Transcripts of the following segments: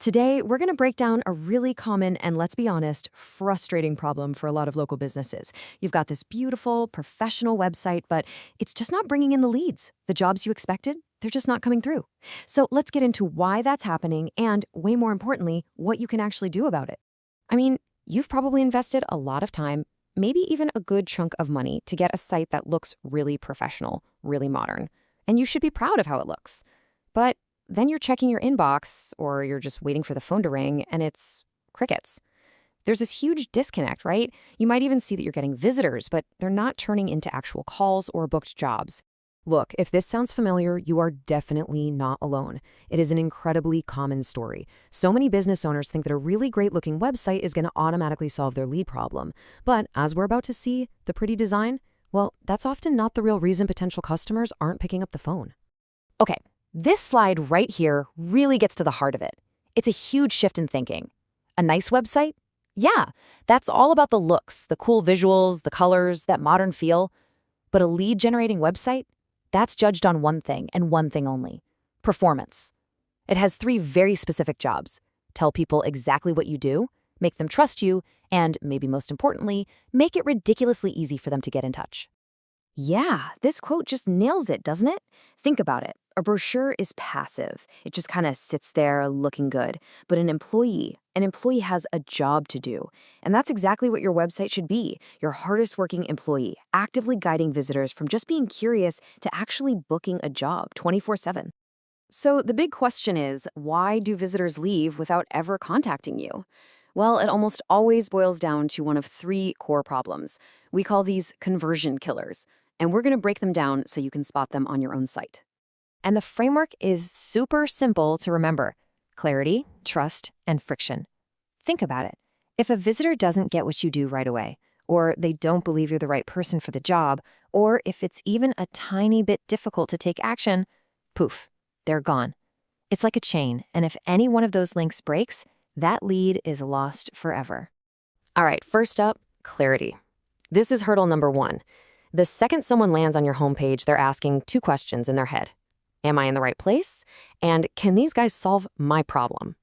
Today, we're going to break down a really common and, let's be honest, frustrating problem for a lot of local businesses. You've got this beautiful, professional website, but it's just not bringing in the leads. The jobs you expected, they're just not coming through. So let's get into why that's happening and, way more importantly, what you can actually do about it. I mean, you've probably invested a lot of time, maybe even a good chunk of money to get a site that looks really professional, really modern. And you should be proud of how it looks. But then you're checking your inbox, or you're just waiting for the phone to ring, and it's crickets. There's this huge disconnect, right? You might even see that you're getting visitors, but they're not turning into actual calls or booked jobs. Look, if this sounds familiar, you are definitely not alone. It is an incredibly common story. So many business owners think that a really great-looking website is going to automatically solve their lead problem. But as we're about to see, the pretty design, well, that's often not the real reason potential customers aren't picking up the phone. Okay. This slide right here really gets to the heart of it. It's a huge shift in thinking. A nice website? Yeah, that's all about the looks, the cool visuals, the colors, that modern feel. But a lead-generating website? That's judged on one thing and one thing only: performance. It has three very specific jobs: tell people exactly what you do, make them trust you, and, maybe most importantly, make it ridiculously easy for them to get in touch. Yeah, this quote just nails it, doesn't it? Think about it. A brochure is passive. It just kind of sits there looking good. But an employee has a job to do. And that's exactly what your website should be: your hardest working employee, actively guiding visitors from just being curious to actually booking a job 24/7. So the big question is, why do visitors leave without ever contacting you? Well, it almost always boils down to one of three core problems. We call these conversion killers, and we're going to break them down so you can spot them on your own site. And the framework is super simple to remember: clarity, trust, and friction. Think about it. If a visitor doesn't get what you do right away, or they don't believe you're the right person for the job, or if it's even a tiny bit difficult to take action, poof, they're gone. It's like a chain, and if any one of those links breaks, that lead is lost forever. All right, first up, clarity. This is hurdle number one. The second someone lands on your homepage, they're asking two questions in their head. Am I in the right place? And can these guys solve my problem?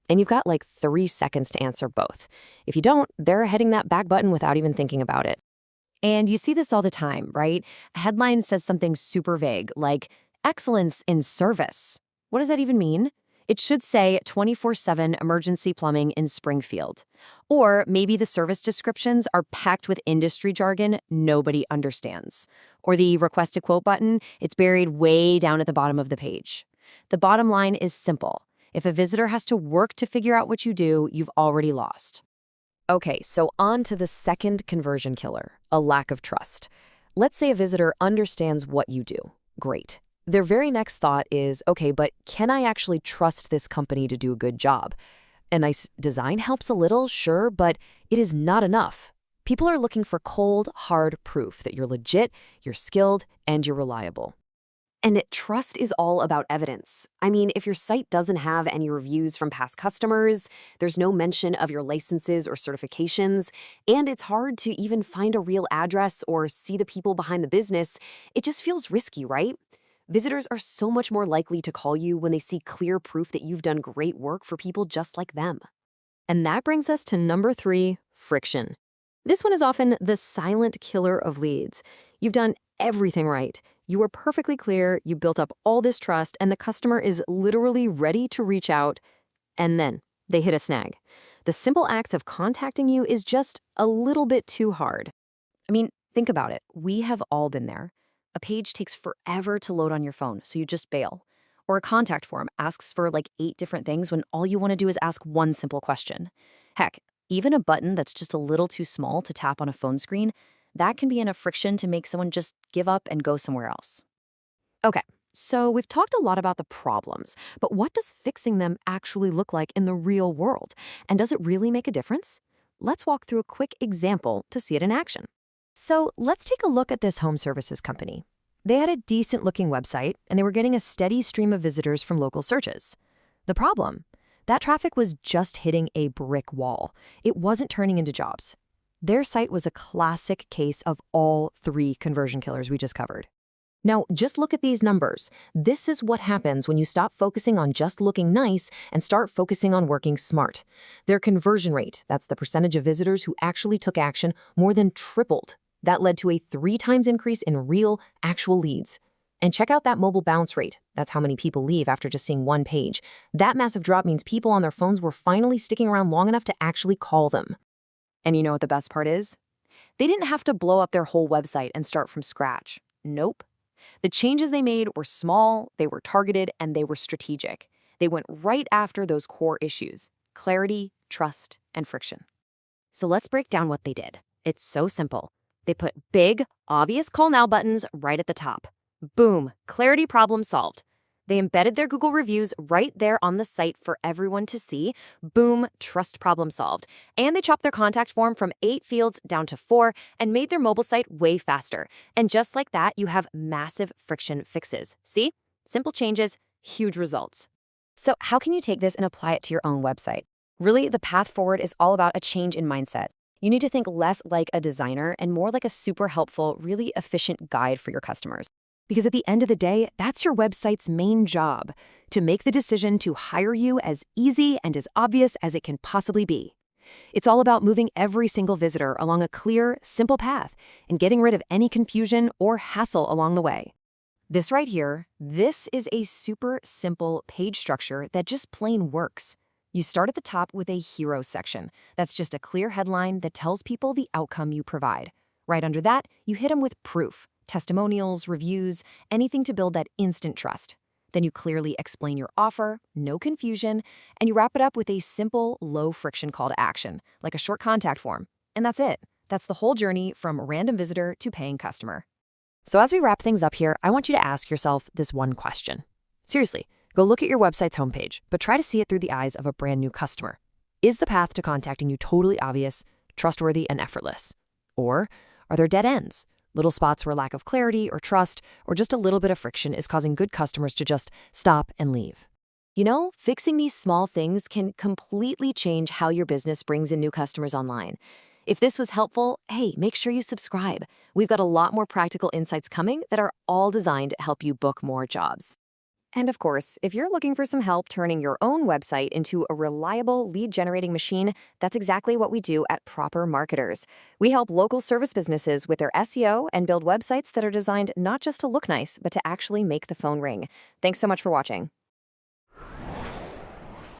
And you've got like 3 seconds to answer both. If you don't, they're hitting that back button without even thinking about it. And you see this all the time, right? A headline says something super vague, like excellence in service. What does that even mean? It should say 24/7 emergency plumbing in Springfield. Or maybe the service descriptions are packed with industry jargon nobody understands. Or the request a quote button, it's buried way down at the bottom of the page. The bottom line is simple: if a visitor has to work to figure out what you do, you've already lost. Okay, so on to the second conversion killer: a lack of trust. Let's say a visitor understands what you do. Great. Their very next thought is, okay, but can I actually trust this company to do a good job? A nice design helps a little, sure, but it is not enough. People are looking for cold, hard proof that you're legit, you're skilled, and you're reliable. And trust is all about evidence. I mean, if your site doesn't have any reviews from past customers, there's no mention of your licenses or certifications, and it's hard to even find a real address or see the people behind the business, it just feels risky, right? Visitors are so much more likely to call you when they see clear proof that you've done great work for people just like them. And that brings us to number 3, friction. This one is often the silent killer of leads. You've done everything right. You were perfectly clear, you built up all this trust, and the customer is literally ready to reach out, and then they hit a snag. The simple act of contacting you is just a little bit too hard. I mean, think about it. We have all been there. A page takes forever to load on your phone, so you just bail. Or a contact form asks for like 8 different things when all you want to do is ask one simple question. Heck, even a button that's just a little too small to tap on a phone screen, that can be enough friction to make someone just give up and go somewhere else. Okay, so we've talked a lot about the problems, but what does fixing them actually look like in the real world? And does it really make a difference? Let's walk through a quick example to see it in action. So let's take a look at this home services company. They had a decent-looking website, and they were getting a steady stream of visitors from local searches. The problem? That traffic was just hitting a brick wall. It wasn't turning into jobs. Their site was a classic case of all 3 conversion killers we just covered. Now, just look at these numbers. This is what happens when you stop focusing on just looking nice and start focusing on working smart. Their conversion rate, that's the percentage of visitors who actually took action, more than tripled. That led to a 3 times increase in real, actual leads. And check out that mobile bounce rate. That's how many people leave after just seeing one page. That massive drop means people on their phones were finally sticking around long enough to actually call them. And you know what the best part is? They didn't have to blow up their whole website and start from scratch. Nope. The changes they made were small, they were targeted, and they were strategic. They went right after those core issues: clarity, trust, and friction. So let's break down what they did. It's so simple. They put big, obvious call now buttons right at the top. Boom, clarity problem solved. They embedded their Google reviews right there on the site for everyone to see. Boom, trust problem solved. And they chopped their contact form from 8 fields down to 4 and made their mobile site way faster. And just like that, you have massive friction fixes. See? Simple changes, huge results. So how can you take this and apply it to your own website? Really, the path forward is all about a change in mindset. You need to think less like a designer and more like a super helpful, really efficient guide for your customers. Because at the end of the day, that's your website's main job, to make the decision to hire you as easy and as obvious as it can possibly be. It's all about moving every single visitor along a clear, simple path and getting rid of any confusion or hassle along the way. This right here, this is a super simple page structure that just plain works. You start at the top with a hero section. That's just a clear headline that tells people the outcome you provide. Right under that, you hit them with proof. Testimonials, reviews, anything to build that instant trust. Then you clearly explain your offer, no confusion, and you wrap it up with a simple, low-friction call to action, like a short contact form. And that's it. That's the whole journey from random visitor to paying customer. So as we wrap things up here, I want you to ask yourself this one question. Seriously, go look at your website's homepage, but try to see it through the eyes of a brand new customer. Is the path to contacting you totally obvious, trustworthy, and effortless? Or are there dead ends? Little spots where lack of clarity or trust or just a little bit of friction is causing good customers to just stop and leave. You know, fixing these small things can completely change how your business brings in new customers online. If this was helpful, hey, make sure you subscribe. We've got a lot more practical insights coming that are all designed to help you book more jobs. And of course, if you're looking for some help turning your own website into a reliable lead-generating machine, that's exactly what we do at Proper Marketers. We help local service businesses with their SEO and build websites that are designed not just to look nice, but to actually make the phone ring. Thanks so much for watching.